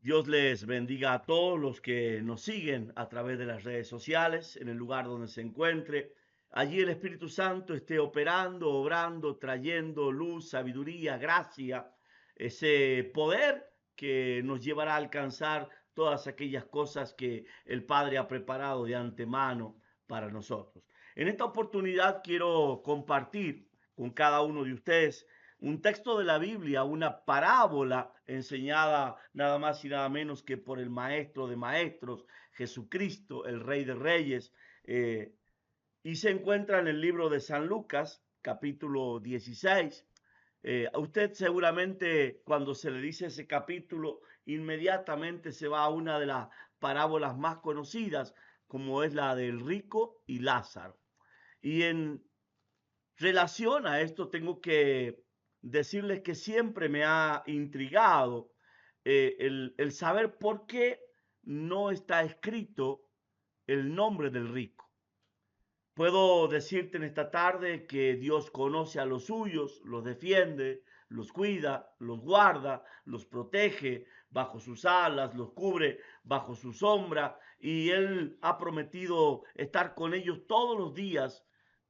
Dios les bendiga a todos los que nos siguen a través de las redes sociales, en el lugar donde se encuentre. Allí el Espíritu Santo esté operando, obrando, trayendo luz, sabiduría, gracia, ese poder que nos llevará a alcanzar todas aquellas cosas que el Padre ha preparado de antemano para nosotros. En esta oportunidad quiero compartir con cada uno de ustedes un texto de la Biblia, una parábola enseñada nada más y nada menos que por el maestro de maestros, Jesucristo, el Rey de Reyes, eh, y se encuentra en el libro de San Lucas, capítulo 16. A usted seguramente cuando se le dice ese capítulo, inmediatamente se va a una de las parábolas más conocidas, como es la del rico y Lázaro. Y en relación a esto tengo que decirles que siempre me ha intrigado el saber por qué no está escrito el nombre del rico. Puedo decirte en esta tarde que Dios conoce a los suyos, los defiende, los cuida, los guarda, los protege bajo sus alas, los cubre bajo su sombra y Él ha prometido estar con ellos todos los días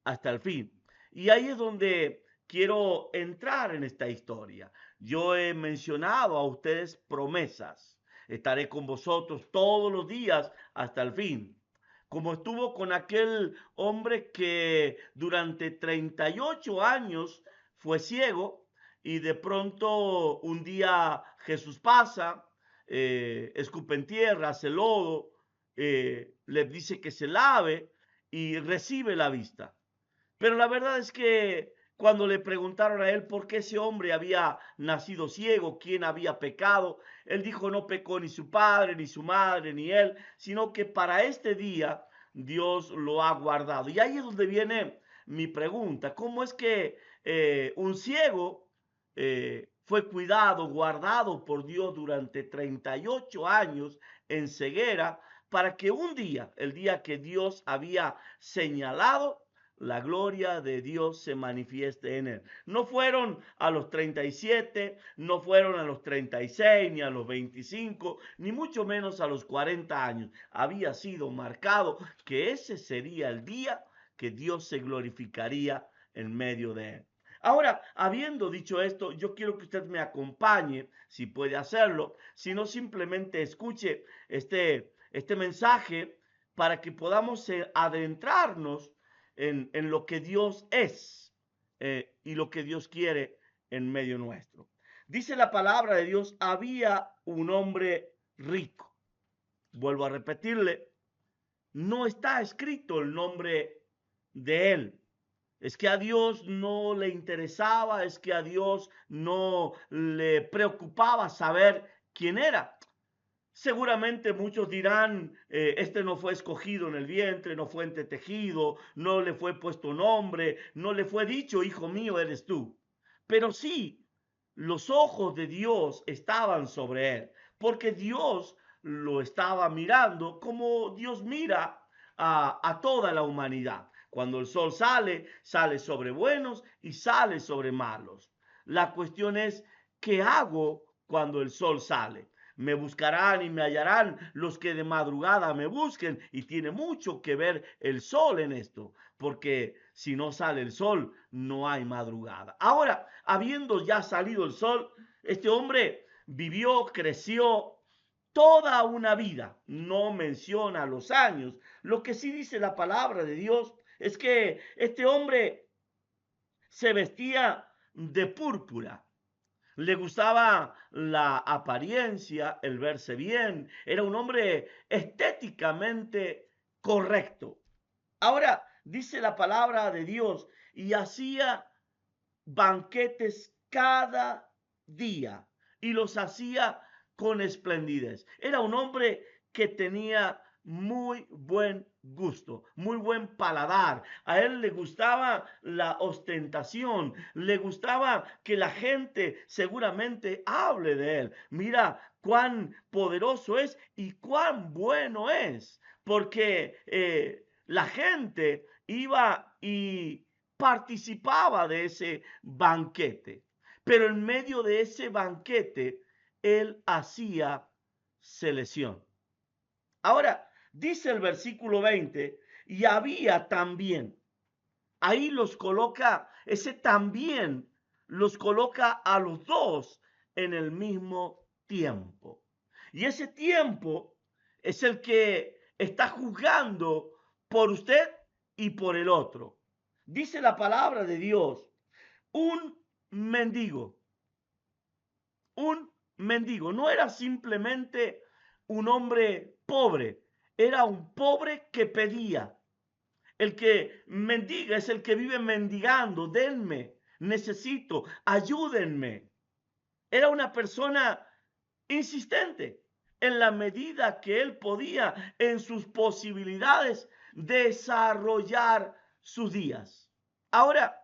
hasta el fin. Y ahí es donde quiero entrar en esta historia. Yo he mencionado a ustedes promesas. Estaré con vosotros todos los días hasta el fin, como estuvo con aquel hombre que durante 38 años fue ciego y de pronto un día Jesús pasa, escupe en tierra, hace lodo, le dice que se lave y recibe la vista. Pero la verdad es que cuando le preguntaron a él por qué ese hombre había nacido ciego, quién había pecado, él dijo no pecó ni su padre, ni su madre, ni él, sino que para este día Dios lo ha guardado. Y ahí es donde viene mi pregunta, ¿cómo es que un ciego fue cuidado, guardado por Dios durante 38 años en ceguera para que un día, el día que Dios había señalado, la gloria de Dios se manifieste en él? No fueron a los 37, no fueron a los 36, ni a los 25, ni mucho menos a los 40 años. Había sido marcado que ese sería el día que Dios se glorificaría en medio de él. Ahora, habiendo dicho esto, yo quiero que usted me acompañe, si puede hacerlo, si no simplemente escuche este mensaje para que podamos adentrarnos en lo que Dios es y lo que Dios quiere en medio nuestro. Dice la palabra de Dios, había un hombre rico. Vuelvo a repetirle, no está escrito el nombre de él. Es que a Dios no le interesaba, es que a Dios no le preocupaba saber quién era. Seguramente muchos dirán, este no fue escogido en el vientre, no fue entretejido, no le fue puesto nombre, no le fue dicho, hijo mío eres tú. Pero sí, los ojos de Dios estaban sobre él, porque Dios lo estaba mirando como Dios mira a toda la humanidad. Cuando el sol sale, sale sobre buenos y sale sobre malos. La cuestión es, ¿qué hago cuando el sol sale? Me buscarán y me hallarán los que de madrugada me busquen, y tiene mucho que ver el sol en esto, porque si no sale el sol, no hay madrugada. Ahora, habiendo ya salido el sol, este hombre vivió, creció toda una vida, no menciona los años. Lo que sí dice la palabra de Dios es que este hombre se vestía de púrpura. Le gustaba la apariencia, el verse bien. Era un hombre estéticamente correcto. Ahora dice la palabra de Dios y hacía banquetes cada día y los hacía con esplendidez. Era un hombre que tenía muy buen gusto, muy buen paladar. A él le gustaba la ostentación, le gustaba que la gente seguramente hable de él. Mira cuán poderoso es y cuán bueno es, porque la gente iba y participaba de ese banquete. Pero en medio de ese banquete, él hacía selección. Ahora, dice el versículo 20, y había también. Ahí los coloca, ese también los coloca a los dos en el mismo tiempo. Y ese tiempo es el que está juzgando por usted y por el otro. Dice la palabra de Dios, un mendigo, un mendigo, no era simplemente un hombre pobre, era un pobre que pedía. El que mendiga es el que vive mendigando. Denme, necesito, ayúdenme. Era una persona insistente en la medida que él podía, en sus posibilidades, desarrollar sus días. Ahora,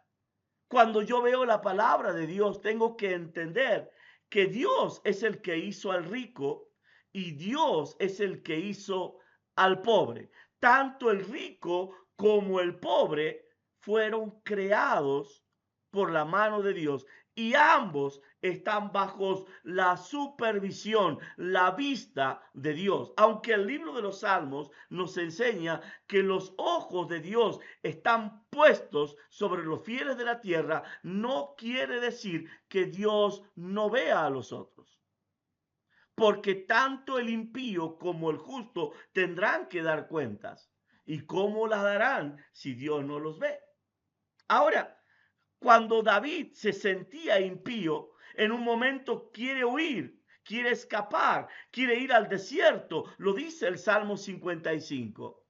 cuando yo veo la palabra de Dios, tengo que entender que Dios es el que hizo al rico y Dios es el que hizo al pobre. Tanto el rico como el pobre fueron creados por la mano de Dios y ambos están bajo la supervisión, la vista de Dios. Aunque el libro de los Salmos nos enseña que los ojos de Dios están puestos sobre los fieles de la tierra, no quiere decir que Dios no vea a los otros. Porque tanto el impío como el justo tendrán que dar cuentas. ¿Y cómo las darán si Dios no los ve? Ahora, cuando David se sentía impío, en un momento quiere huir, quiere escapar, quiere ir al desierto. Lo dice el Salmo 55.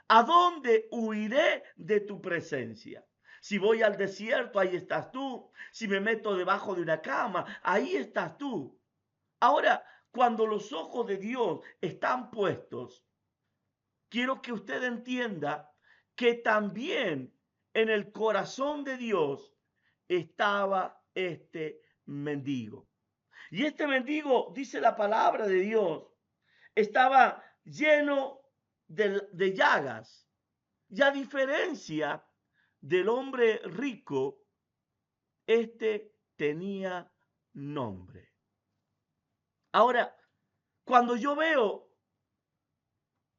¿A dónde huiré de tu presencia? Si voy al desierto, ahí estás tú. Si me meto debajo de una cama, ahí estás tú. Ahora, cuando los ojos de Dios están puestos, quiero que usted entienda que también en el corazón de Dios estaba este mendigo. Y este mendigo, dice la palabra de Dios, estaba lleno de llagas. Y a diferencia del hombre rico, este tenía nombre. Ahora, cuando yo veo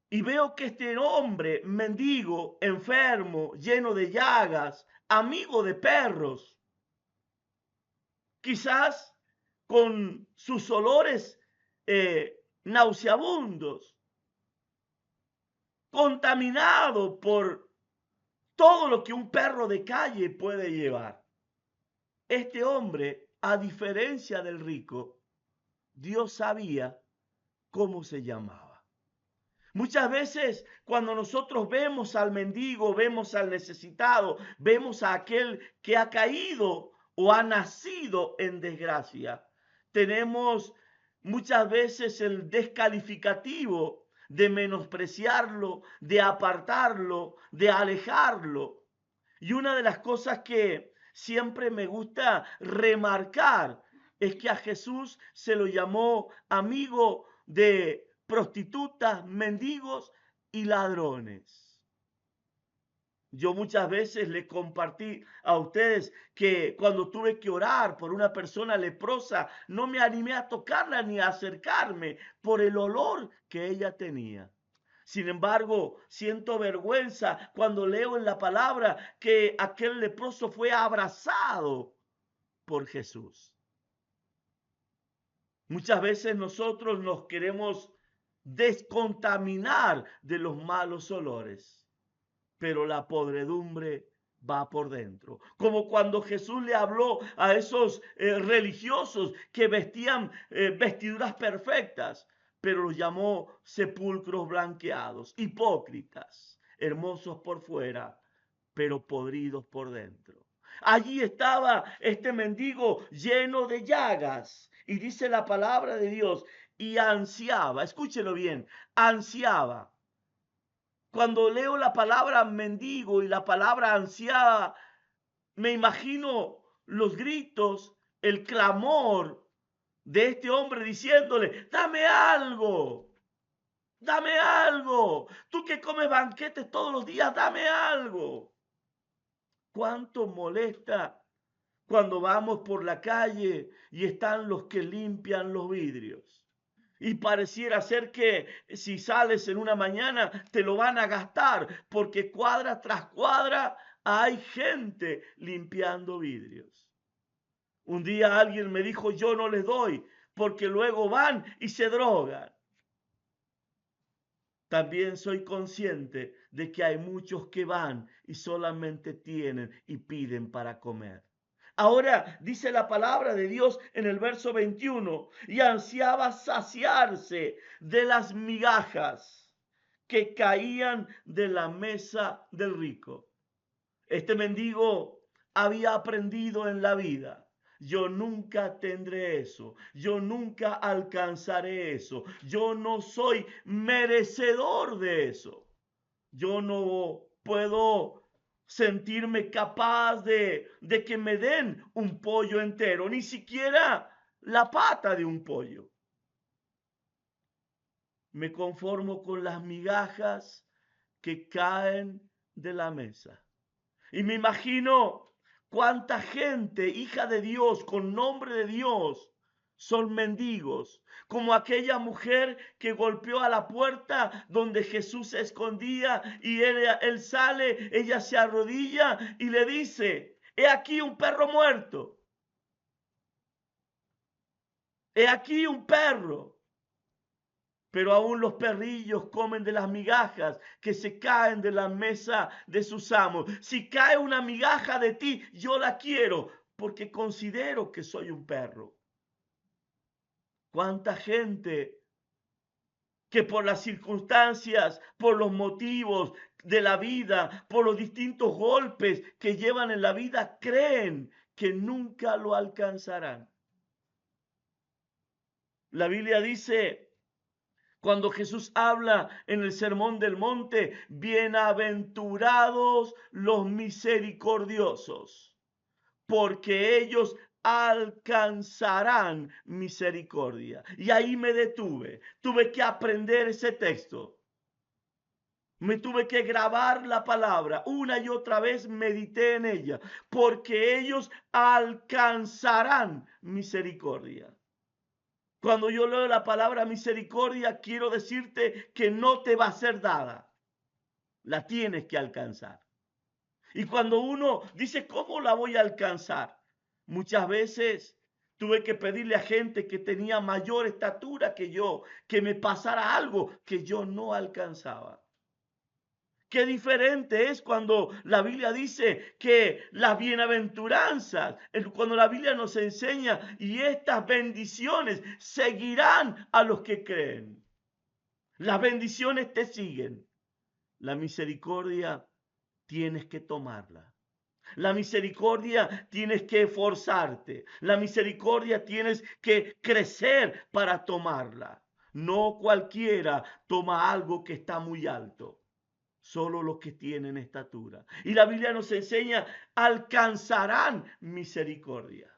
y veo que este hombre mendigo, enfermo, lleno de llagas, amigo de perros, quizás con sus olores nauseabundos, contaminado por todo lo que un perro de calle puede llevar. Este hombre, a diferencia del rico, Dios sabía cómo se llamaba. Muchas veces cuando nosotros vemos al mendigo, vemos al necesitado, vemos a aquel que ha caído o ha nacido en desgracia, tenemos muchas veces el descalificativo de menospreciarlo, de apartarlo, de alejarlo. Y una de las cosas que siempre me gusta remarcar es que a Jesús se lo llamó amigo de prostitutas, mendigos y ladrones. Yo muchas veces les compartí a ustedes que cuando tuve que orar por una persona leprosa, no me animé a tocarla ni a acercarme por el olor que ella tenía. Sin embargo, siento vergüenza cuando leo en la palabra que aquel leproso fue abrazado por Jesús. Muchas veces nosotros nos queremos descontaminar de los malos olores, pero la podredumbre va por dentro. Como cuando Jesús le habló a esos religiosos que vestían vestiduras perfectas, pero los llamó sepulcros blanqueados, hipócritas, hermosos por fuera, pero podridos por dentro. Allí estaba este mendigo lleno de llagas. Y dice la palabra de Dios, y ansiaba, escúchelo bien, ansiaba. Cuando leo la palabra mendigo y la palabra ansiaba, me imagino los gritos, el clamor de este hombre diciéndole, dame algo, dame algo. Tú que comes banquetes todos los días, dame algo. ¿Cuánto molesta cuando vamos por la calle y están los que limpian los vidrios? Y pareciera ser que si sales en una mañana te lo van a gastar, porque cuadra tras cuadra hay gente limpiando vidrios. Un día alguien me dijo, yo no les doy, porque luego van y se drogan. También soy consciente de que hay muchos que van y solamente tienen y piden para comer. Ahora dice la palabra de Dios en el verso 21, y ansiaba saciarse de las migajas que caían de la mesa del rico. Este mendigo había aprendido en la vida. Yo nunca tendré eso. Yo nunca alcanzaré eso. Yo no soy merecedor de eso. Yo no puedo sentirme capaz de que me den un pollo entero, ni siquiera la pata de un pollo. Me conformo con las migajas que caen de la mesa. Y me imagino cuánta gente, hija de Dios, con nombre de Dios, son mendigos, como aquella mujer que golpeó a la puerta donde Jesús se escondía y él sale, ella se arrodilla y le dice, he aquí un perro muerto, he aquí un perro. Pero aún los perrillos comen de las migajas que se caen de la mesa de sus amos. Si cae una migaja de ti, yo la quiero porque considero que soy un perro. ¿Cuánta gente que por las circunstancias, por los motivos de la vida, por los distintos golpes que llevan en la vida, creen que nunca lo alcanzarán? La Biblia dice, cuando Jesús habla en el Sermón del Monte, bienaventurados los misericordiosos, porque ellos alcanzarán misericordia. Y ahí me detuve. Tuve que aprender ese texto. Me tuve que grabar la palabra. Una y otra vez medité en ella, porque ellos alcanzarán misericordia. Cuando yo leo la palabra misericordia, quiero decirte que no te va a ser dada. La tienes que alcanzar. Y cuando uno dice, ¿cómo la voy a alcanzar? Muchas veces tuve que pedirle a gente que tenía mayor estatura que yo, que me pasara algo que yo no alcanzaba. Qué diferente es cuando la Biblia dice que las bienaventuranzas, cuando la Biblia nos enseña y estas bendiciones seguirán a los que creen. Las bendiciones te siguen. La misericordia tienes que tomarla. La misericordia tienes que esforzarte. La misericordia tienes que crecer para tomarla. No cualquiera toma algo que está muy alto. Solo los que tienen estatura. Y la Biblia nos enseña, alcanzarán misericordia.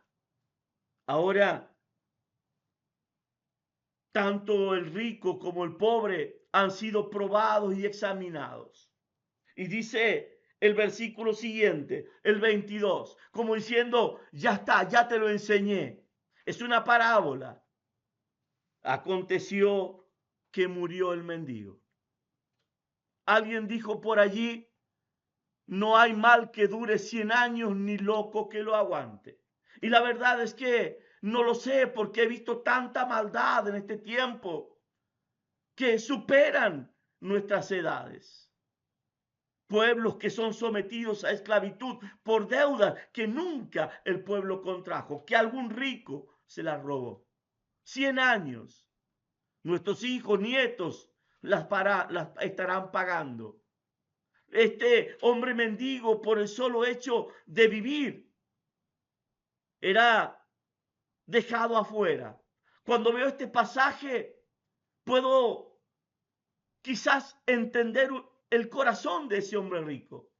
Ahora, tanto el rico como el pobre han sido probados y examinados. Y dice el versículo siguiente, el 22, como diciendo, ya está, ya te lo enseñé. Es una parábola. Aconteció que murió el mendigo. Alguien dijo por allí, no hay mal que dure 100 años ni loco que lo aguante. Y la verdad es que no lo sé porque he visto tanta maldad en este tiempo que superan nuestras edades. Pueblos que son sometidos a esclavitud por deudas que nunca el pueblo contrajo, que algún rico se las robó. 100 años. Nuestros hijos, nietos las estarán pagando. Este hombre mendigo, por el solo hecho de vivir, era dejado afuera. Cuando veo este pasaje, puedo quizás entender el corazón de ese hombre rico.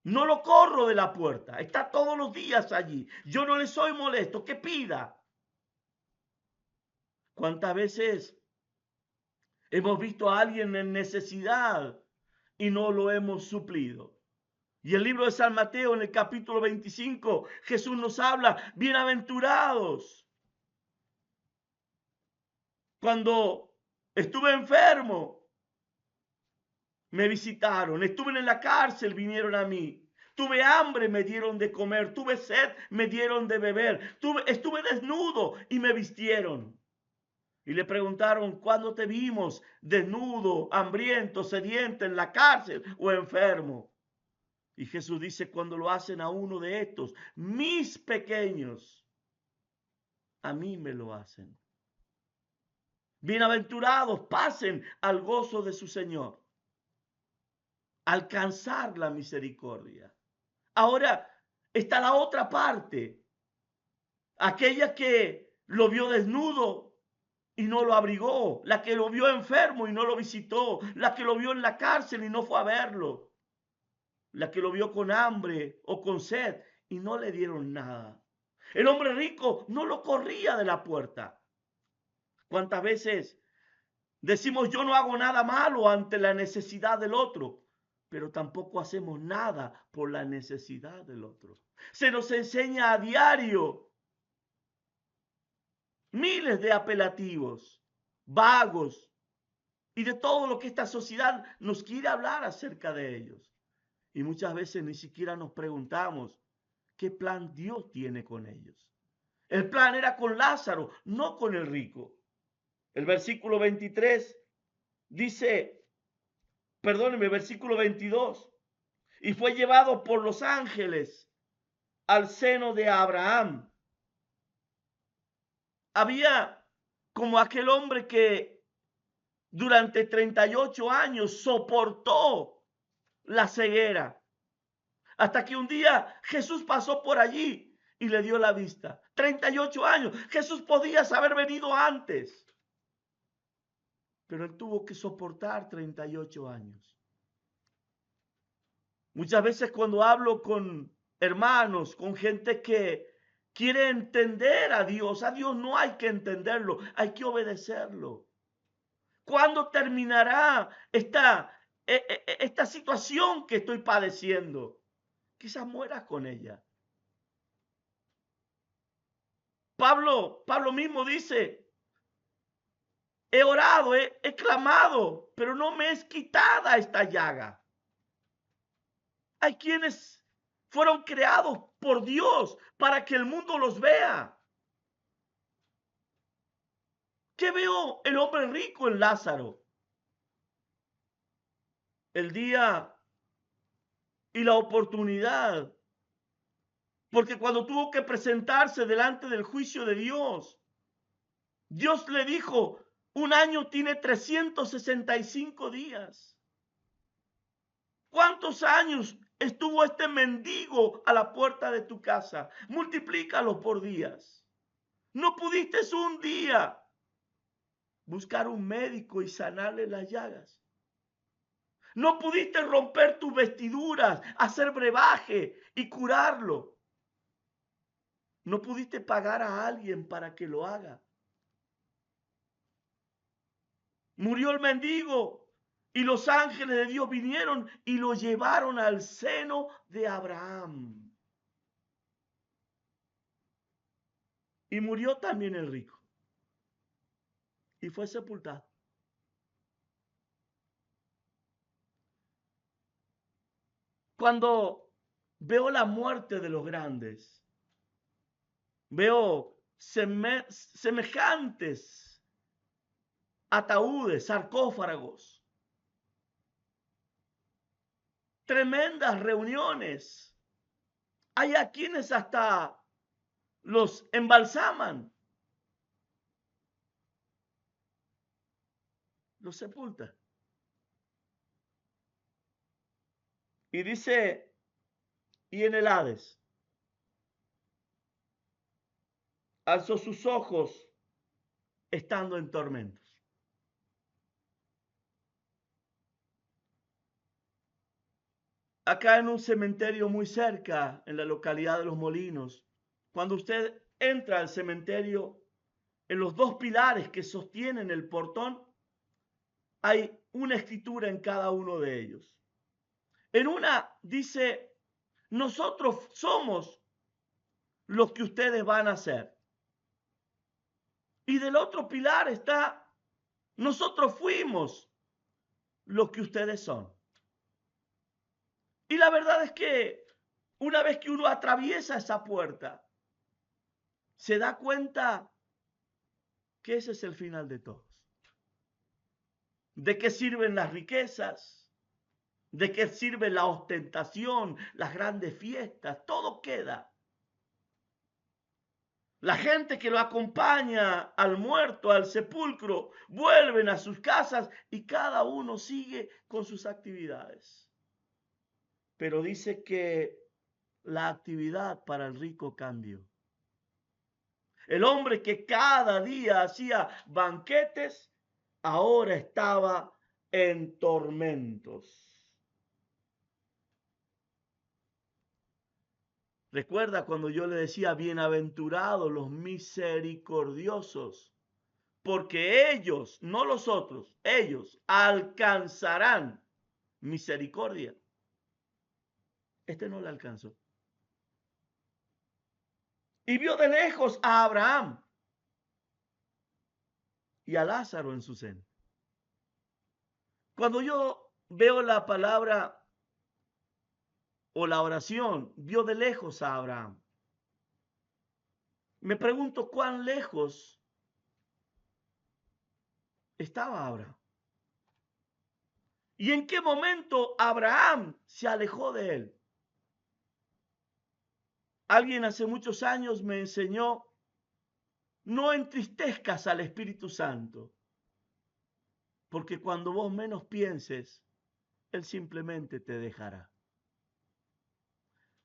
No lo corro de la puerta, está todos los días allí. Yo no le soy molesto, que pida. ¿Cuántas veces hemos visto a alguien en necesidad y no lo hemos suplido? Y el libro de San Mateo, en el capítulo 25, Jesús nos habla, bienaventurados Cuando estuve enfermo, me visitaron. Estuve en la cárcel, vinieron a mí. Tuve hambre, me dieron de comer. Tuve sed, me dieron de beber. Estuve desnudo y me vistieron. Y le preguntaron, ¿cuándo te vimos desnudo, hambriento, sediento, en la cárcel o enfermo? Y Jesús dice, cuando lo hacen a uno de estos, mis pequeños, a mí me lo hacen. Bienaventurados, pasen al gozo de su Señor. Alcanzar la misericordia. Ahora está la otra parte. Aquella que lo vio desnudo y no lo abrigó. La que lo vio enfermo y no lo visitó. La que lo vio en la cárcel y no fue a verlo. La que lo vio con hambre o con sed y no le dieron nada. El hombre rico no lo corría de la puerta. ¿Cuántas veces decimos yo no hago nada malo ante la necesidad del otro, pero tampoco hacemos nada por la necesidad del otro? Se nos enseña a diario miles de apelativos, vagos y de todo lo que esta sociedad nos quiere hablar acerca de ellos. Y muchas veces ni siquiera nos preguntamos qué plan Dios tiene con ellos. El plan era con Lázaro, no con el rico. El versículo 23 dice, perdóneme, versículo 22, y fue llevado por los ángeles al seno de Abraham. Había como aquel hombre que durante 38 años soportó la ceguera, hasta que un día Jesús pasó por allí y le dio la vista. 38 años. Jesús podía haber venido antes, pero él tuvo que soportar 38 años. Muchas veces cuando hablo con hermanos, con gente que quiere entender a Dios no hay que entenderlo, hay que obedecerlo. ¿Cuándo terminará esta situación que estoy padeciendo? Quizás mueras con ella. Pablo mismo dice, he orado, he clamado, pero no me es quitada esta llaga. Hay quienes fueron creados por Dios para que el mundo los vea. ¿Qué veo el hombre rico en Lázaro? El día y la oportunidad. Porque cuando tuvo que presentarse delante del juicio de Dios, Dios le dijo, un año tiene 365 días. ¿Cuántos años estuvo este mendigo a la puerta de tu casa? Multiplícalo por días. No pudiste un día buscar un médico y sanarle las llagas. No pudiste romper tus vestiduras, hacer brebaje y curarlo. No pudiste pagar a alguien para que lo haga. Murió el mendigo y los ángeles de Dios vinieron y lo llevaron al seno de Abraham. Y murió también el rico. Y fue sepultado. Cuando veo la muerte de los grandes, veo semejantes ataúdes, sarcófagos, tremendas reuniones. Hay a quienes hasta los embalsaman, los sepultan. Y dice, y en el Hades, alzó sus ojos estando en tormentos. Acá en un cementerio muy cerca, en la localidad de Los Molinos, cuando usted entra al cementerio, en los dos pilares que sostienen el portón, hay una escritura en cada uno de ellos. En una dice, nosotros somos los que ustedes van a ser. Y del otro pilar está, Nosotros fuimos lo que ustedes son. Y la verdad es que una vez que uno atraviesa esa puerta, se da cuenta que ese es el final de todos. ¿De qué sirven las riquezas? ¿De qué sirve la ostentación, las grandes fiestas? Todo queda. La gente que lo acompaña al muerto, al sepulcro, vuelven a sus casas y cada uno sigue con sus actividades. Pero dice que la actividad para el rico cambió. El hombre que cada día hacía banquetes, ahora estaba en tormentos. Recuerda cuando yo le decía, bienaventurados los misericordiosos, porque ellos, no los otros, ellos alcanzarán misericordia. Este no le alcanzó. Y vio de lejos a Abraham y a Lázaro en su seno. Cuando yo veo la palabra o la oración, vio de lejos a Abraham, me pregunto cuán lejos estaba Abraham. ¿Y en qué momento Abraham se alejó de él? Alguien hace muchos años me enseñó, no entristezcas al Espíritu Santo, porque cuando vos menos pienses, Él simplemente te dejará.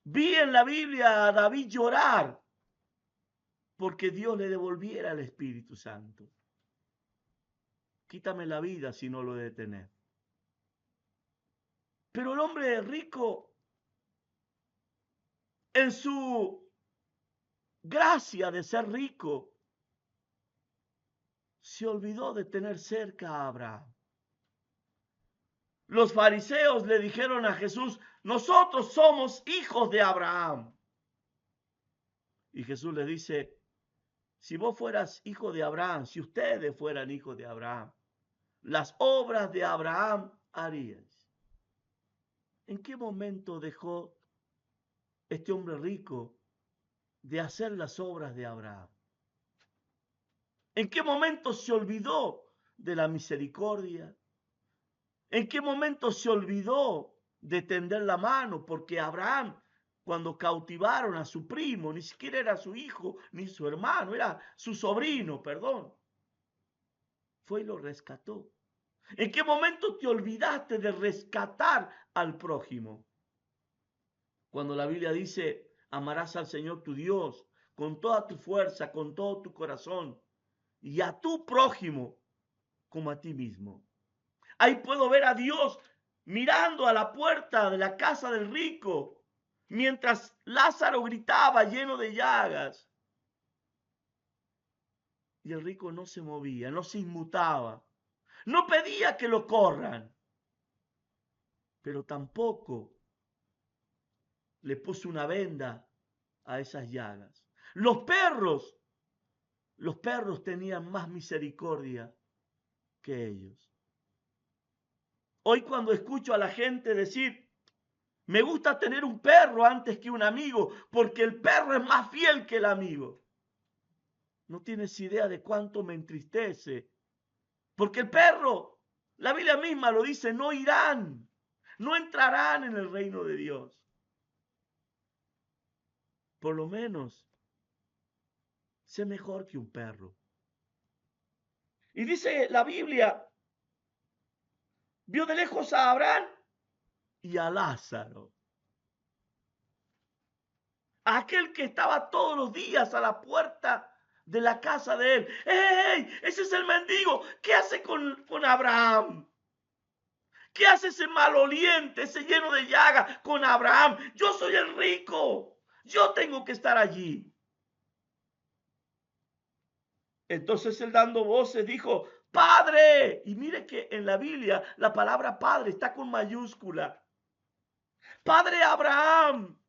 Vi en la Biblia a David llorar porque Dios le devolviera el Espíritu Santo. Quítame la vida si no lo he de tener. Pero el hombre rico, en su gracia de ser rico, se olvidó de tener cerca a Abraham. Los fariseos le dijeron a Jesús, nosotros somos hijos de Abraham. Y Jesús le dice, si vos fueras hijo de Abraham, si ustedes fueran hijos de Abraham, las obras de Abraham haríais. ¿En qué momento dejó este hombre rico de hacer las obras de Abraham? ¿En qué momento se olvidó de la misericordia? ¿En qué momento se olvidó de tender la mano? Porque Abraham, cuando cautivaron a su primo, ni siquiera era su hijo ni su hermano, era su sobrino, perdón. Fue y lo rescató. ¿En qué momento te olvidaste de rescatar al prójimo? Cuando la Biblia dice, amarás al Señor tu Dios con toda tu fuerza, con todo tu corazón, y a tu prójimo como a ti mismo. Ahí puedo ver a Dios mirando a la puerta de la casa del rico, mientras Lázaro gritaba lleno de llagas. Y el rico no se movía, no se inmutaba, no pedía que lo corran, pero tampoco le puso una venda a esas llagas. Los perros tenían más misericordia que ellos. Hoy cuando escucho a la gente decir, me gusta tener un perro antes que un amigo, porque el perro es más fiel que el amigo. No tienes idea de cuánto me entristece, porque el perro, la Biblia misma lo dice, no irán, no entrarán en el reino de Dios. Por lo menos, sé mejor que un perro. Y dice la Biblia, vio de lejos a Abraham y a Lázaro. Aquel que estaba todos los días a la puerta de la casa de él. ¡Ey! Ese es el mendigo. ¿Qué hace con Abraham? ¿Qué hace ese maloliente, ese lleno de llaga con Abraham? Yo soy el rico. Yo tengo que estar allí. Entonces él dando voces dijo, Padre. Y mire que en la Biblia la palabra Padre está con mayúscula. Padre Abraham,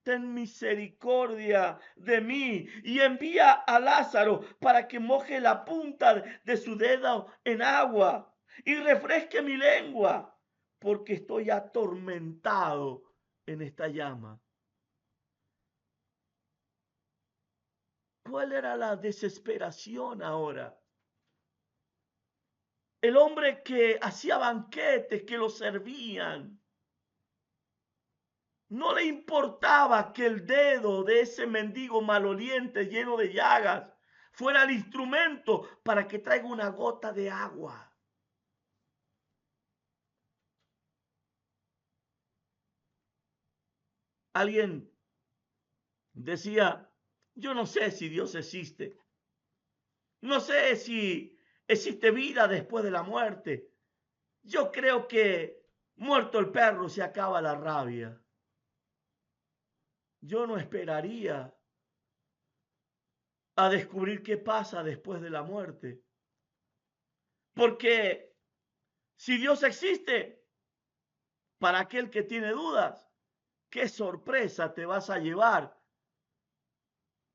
ten misericordia de mí y envía a Lázaro para que moje la punta de su dedo en agua y refresque mi lengua, porque estoy atormentado en esta llama. ¿Cuál era la desesperación ahora? El hombre que hacía banquetes, que lo servían, no le importaba que el dedo de ese mendigo maloliente lleno de llagas fuera el instrumento para que traiga una gota de agua. Alguien decía, yo no sé si Dios existe. No sé si existe vida después de la muerte. Yo creo que muerto el perro se acaba la rabia. Yo no esperaría a descubrir qué pasa después de la muerte. Porque si Dios existe, para aquel que tiene dudas, qué sorpresa te vas a llevar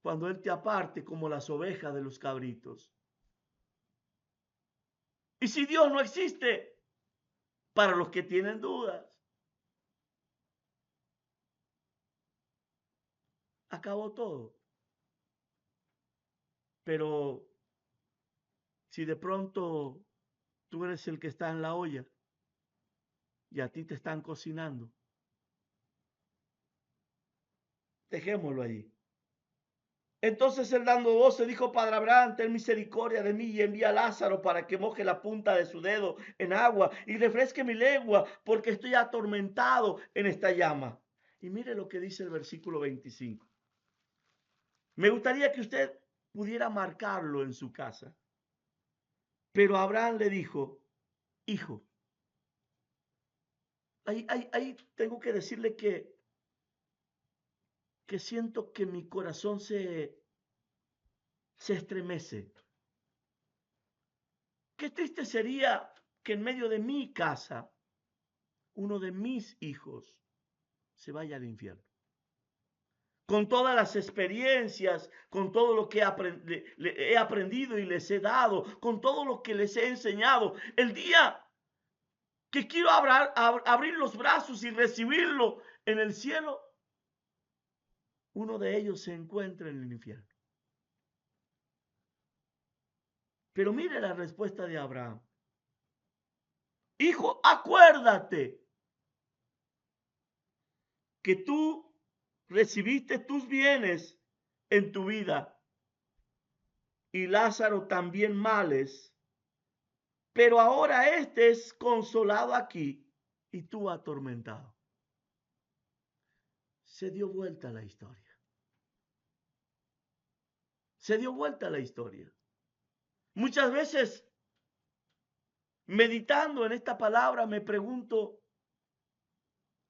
cuando Él te aparte como las ovejas de los cabritos. Y si Dios no existe, para los que tienen dudas, acabó todo. Pero si de pronto tú eres el que está en la olla y a ti te están cocinando, dejémoslo allí. Entonces él dando voces dijo, Padre Abraham, ten misericordia de mí y envía a Lázaro para que moje la punta de su dedo en agua y refresque mi lengua porque estoy atormentado en esta llama. Y mire lo que dice el versículo 25. Me gustaría que usted pudiera marcarlo en su casa. Pero Abraham le dijo, hijo, ahí tengo que decirle que siento que mi corazón se estremece. Qué triste sería que en medio de mi casa uno de mis hijos se vaya al infierno. Con todas las experiencias, con todo lo que he aprendido y les he dado, con todo lo que les he enseñado, el día que quiero abrir los brazos y recibirlo en el cielo, uno de ellos se encuentra en el infierno. Pero mire la respuesta de Abraham. Hijo, acuérdate que tú recibiste tus bienes en tu vida y Lázaro también males, pero ahora este es consolado aquí y tú atormentado. Se dio vuelta la historia. Se dio vuelta la historia. Muchas veces, meditando en esta palabra, me pregunto,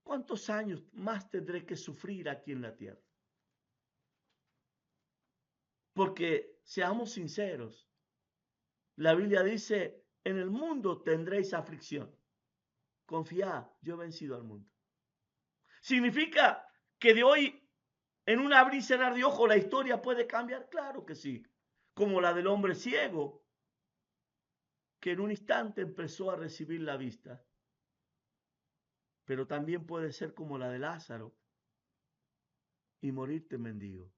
¿cuántos años más tendré que sufrir aquí en la tierra? Porque seamos sinceros, la Biblia dice, en el mundo tendréis aflicción. Confiad, yo he vencido al mundo. ¿Significa que de hoy, en un abrir y cerrar de ojos, la historia puede cambiar? Claro que sí. Como la del hombre ciego, que en un instante empezó a recibir la vista. Pero también puede ser como la de Lázaro y morirte mendigo.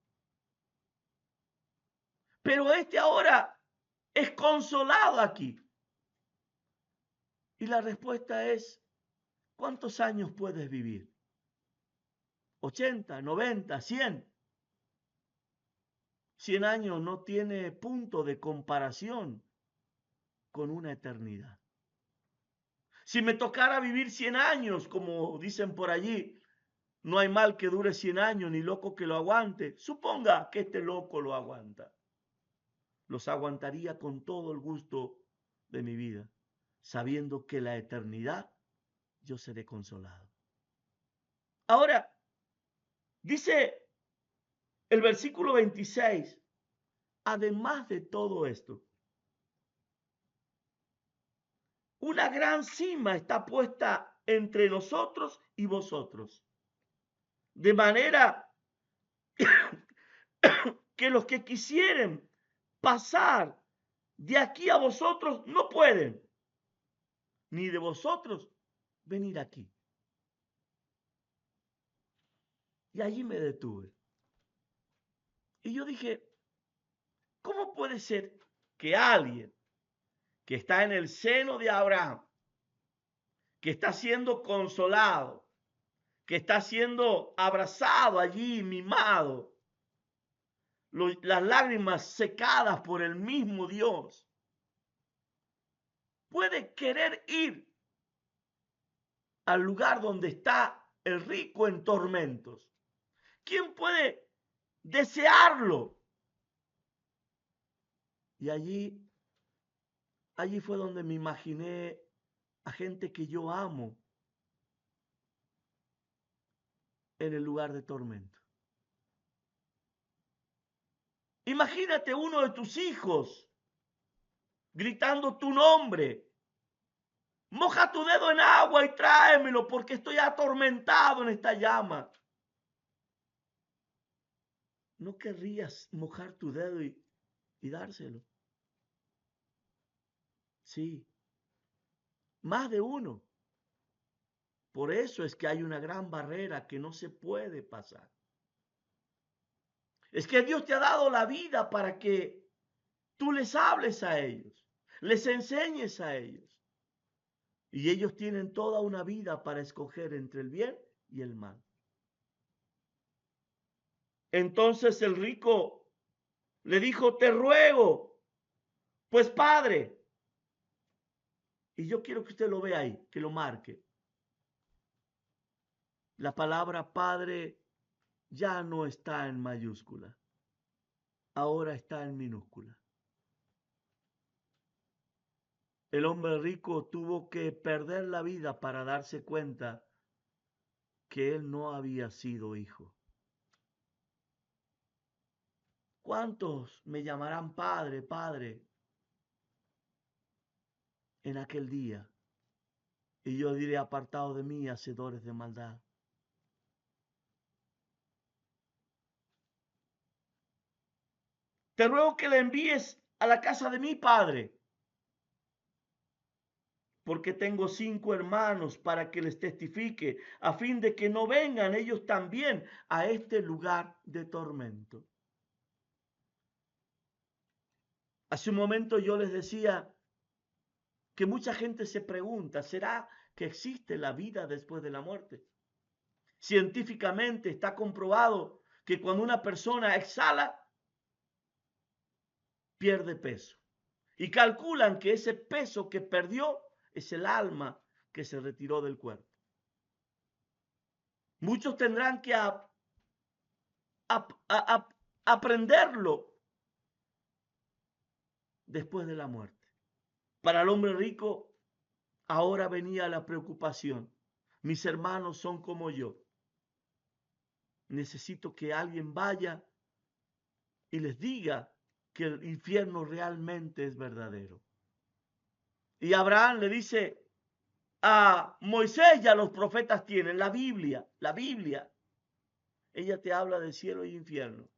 Pero este ahora es consolado aquí. Y la respuesta es, ¿cuántos años puedes vivir? 80, 90, 100. 100 años no tiene punto de comparación con una eternidad. Si me tocara vivir 100 años, como dicen por allí, no hay mal que dure 100 años, ni loco que lo aguante. Suponga que este loco lo aguanta. Los aguantaría con todo el gusto de mi vida, sabiendo que la eternidad yo seré consolado. Ahora, dice el versículo 26, además de todo esto, una gran cima está puesta entre nosotros y vosotros, de manera que los que quisieren pasar de aquí a vosotros no pueden, ni de vosotros venir aquí. Y allí me detuve. Y yo dije, ¿cómo puede ser que alguien que está en el seno de Abraham, que está siendo consolado, que está siendo abrazado allí, mimado, las lágrimas secadas por el mismo Dios, puede querer ir al lugar donde está el rico en tormentos? ¿Quién puede desearlo? Y allí fue donde me imaginé a gente que yo amo en el lugar de tormento. Imagínate uno de tus hijos gritando tu nombre. Moja tu dedo en agua y tráemelo porque estoy atormentado en esta llama. ¿No querrías mojar tu dedo y dárselo? Sí, más de uno. Por eso es que hay una gran barrera que no se puede pasar. Es que Dios te ha dado la vida para que tú les hables a ellos, les enseñes a ellos. Y ellos tienen toda una vida para escoger entre el bien y el mal. Entonces el rico le dijo, te ruego, pues padre. Y yo quiero que usted lo vea ahí, que lo marque. La palabra padre ya no está en mayúscula, ahora está en minúscula. El hombre rico tuvo que perder la vida para darse cuenta que él no había sido hijo. ¿Cuántos me llamarán padre, padre en aquel día? Y yo diré, apartado de mí, hacedores de maldad. Te ruego que le envíes a la casa de mi padre, porque tengo 5 hermanos para que les testifique, a fin de que no vengan ellos también a este lugar de tormento. Hace un momento yo les decía que mucha gente se pregunta, ¿será que existe la vida después de la muerte? Científicamente está comprobado que cuando una persona exhala, pierde peso. Y calculan que ese peso que perdió es el alma que se retiró del cuerpo. Muchos tendrán que aprenderlo después de la muerte. Para el hombre rico, ahora venía la preocupación. Mis hermanos son como yo. Necesito que alguien vaya y les diga que el infierno realmente es verdadero. Y Abraham le dice a Moisés y a los profetas tienen la Biblia. Ella te habla de cielo y infierno.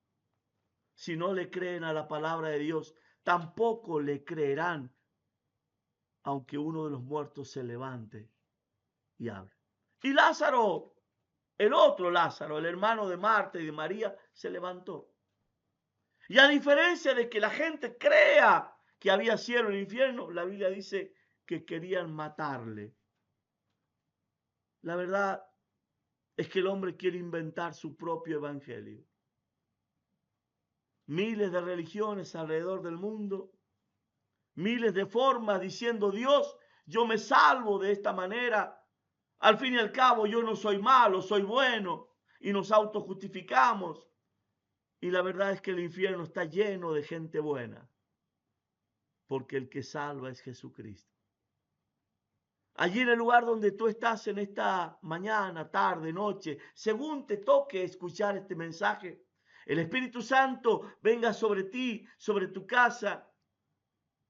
Si no le creen a la palabra de Dios, tampoco le creerán, aunque uno de los muertos se levante y hable. Y Lázaro, el otro Lázaro, el hermano de Marta y de María, se levantó. Y a diferencia de que la gente crea que había cielo e infierno, la Biblia dice que querían matarle. La verdad es que el hombre quiere inventar su propio evangelio. Miles de religiones alrededor del mundo, miles de formas diciendo, Dios, yo me salvo de esta manera. Al fin y al cabo, yo no soy malo, soy bueno. Y nos autojustificamos. Y la verdad es que el infierno está lleno de gente buena. Porque el que salva es Jesucristo. Allí en el lugar donde tú estás en esta mañana, tarde, noche, según te toque escuchar este mensaje, el Espíritu Santo venga sobre ti, sobre tu casa,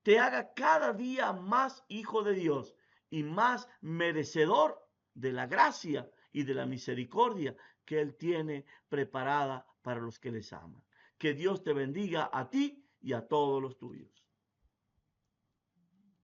te haga cada día más hijo de Dios y más merecedor de la gracia y de la misericordia que Él tiene preparada para los que les aman. Que Dios te bendiga a ti y a todos los tuyos.